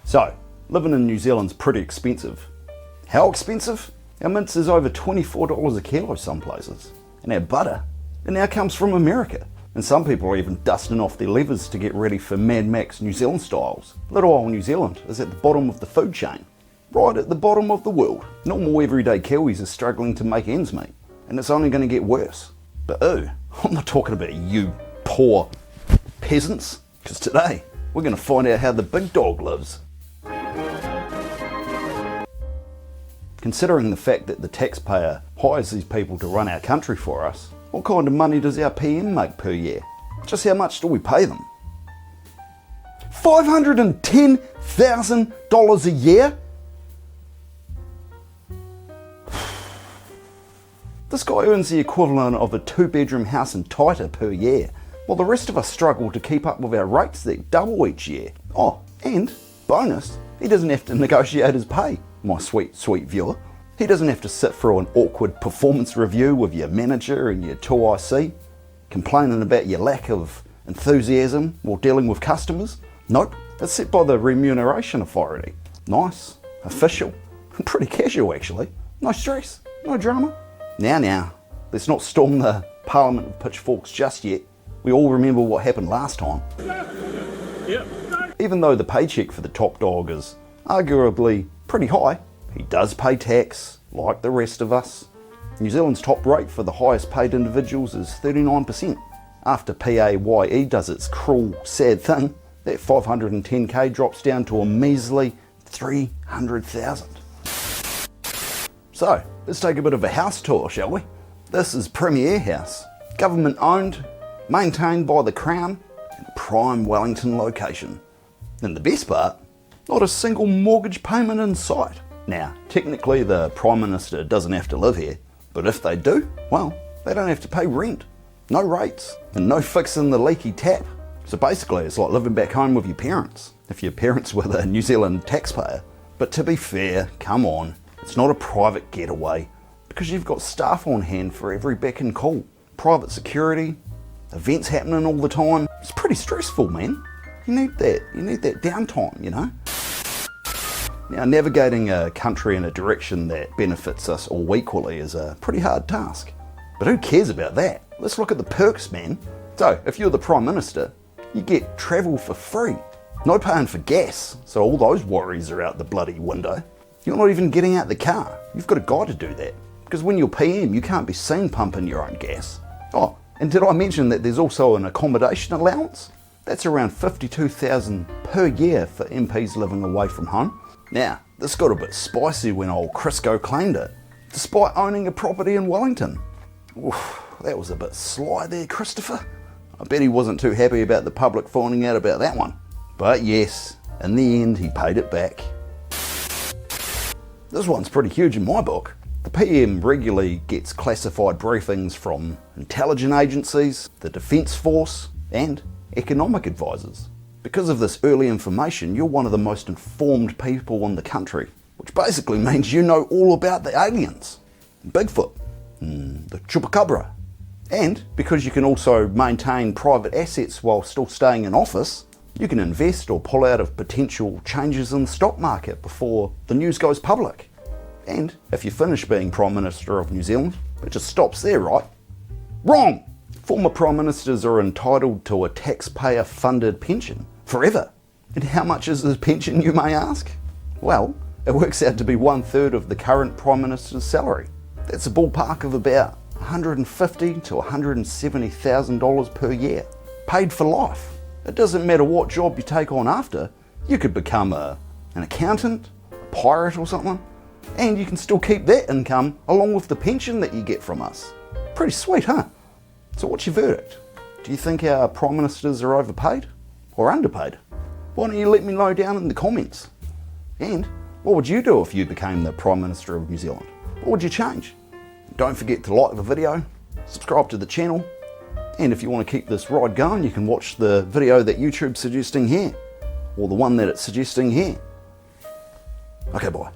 So, living in New Zealand's pretty expensive. How expensive? Our mince is over $24 a kilo some places. And our butter, it now comes from America. And some people are even dusting off their levers to get ready for Mad Max New Zealand styles. Little old New Zealand is at the bottom of the food chain. Right at the bottom of the world. Normal everyday Kiwis are struggling to make ends meet. And it's only going to get worse. But ooh, I'm not talking about you poor peasants. Because today, we're going to find out how the big dog lives. Considering the fact that the taxpayer hires these people to run our country for us, what kind of money does our PM make per year? Just how much do we pay them? $510,000 a year? This guy earns the equivalent of a 2-bedroom house in Taita per year, while the rest of us struggle to keep up with our rates that double each year. Oh, and bonus, he doesn't have to negotiate his pay, my sweet, sweet viewer. He doesn't have to sit through an awkward performance review with your manager and your 2IC, complaining about your lack of enthusiasm while dealing with customers. Nope, it's set by the Remuneration Authority. Nice, official, and pretty casual actually. No stress, no drama. Now, let's not storm the Parliament with pitchforks just yet. We all remember what happened last time. Yep. Even though the paycheck for the top dog is arguably pretty high, he does pay tax, like the rest of us. New Zealand's top rate for the highest paid individuals is 39%. After PAYE does its cruel, sad thing, that 510k drops down to a measly 300,000. So, let's take a bit of a house tour, shall we? This is Premier House, government owned, maintained by the Crown, in a prime Wellington location. And the best part, not a single mortgage payment in sight. Now, technically the Prime Minister doesn't have to live here, but if they do, well, they don't have to pay rent, no rates, and no fixing the leaky tap. So basically it's like living back home with your parents, if your parents were the New Zealand taxpayer. But to be fair, come on, it's not a private getaway, because you've got staff on hand for every beck and call. Private security, events happening all the time. It's pretty stressful, man. You need that downtime, you know? Now, navigating a country in a direction that benefits us all equally is a pretty hard task. But who cares about that? Let's look at the perks, man. So, if you're the Prime Minister, you get travel for free. No paying for gas, so all those worries are out the bloody window. You're not even getting out the car. You've got a guy to do that. Because when you're PM, you can't be seen pumping your own gas. Oh, and did I mention that there's also an accommodation allowance? That's around $52,000 per year for MPs living away from home. Now, this got a bit spicy when old Crisco claimed it, despite owning a property in Wellington. Oof, that was a bit sly there, Christopher. I bet he wasn't too happy about the public finding out about that one. But yes, in the end he paid it back. This one's pretty huge in my book. The PM regularly gets classified briefings from intelligence agencies, the Defence Force, and economic advisors. Because of this early information, you're one of the most informed people in the country, which basically means you know all about the aliens, Bigfoot, the Chupacabra. And because you can also maintain private assets while still staying in office, you can invest or pull out of potential changes in the stock market before the news goes public. And if you finish being Prime Minister of New Zealand, it just stops there, right? Wrong! Former Prime Ministers are entitled to a taxpayer-funded pension forever. And how much is this pension, you may ask? Well, it works out to be 1/3 of the current Prime Minister's salary. That's a ballpark of about $150,000 to $170,000 per year, paid for life. It doesn't matter what job you take on after. You could become an accountant, a pirate or something, and you can still keep that income along with the pension that you get from us. Pretty sweet, huh? So what's your verdict? Do you think our Prime Ministers are overpaid or underpaid? Why don't you let me know down in the comments? And what would you do if you became the Prime Minister of New Zealand? What would you change? Don't forget to like the video, subscribe to the channel, and if you want to keep this ride going, you can watch the video that YouTube's suggesting here, or the one that it's suggesting here. Okay, bye.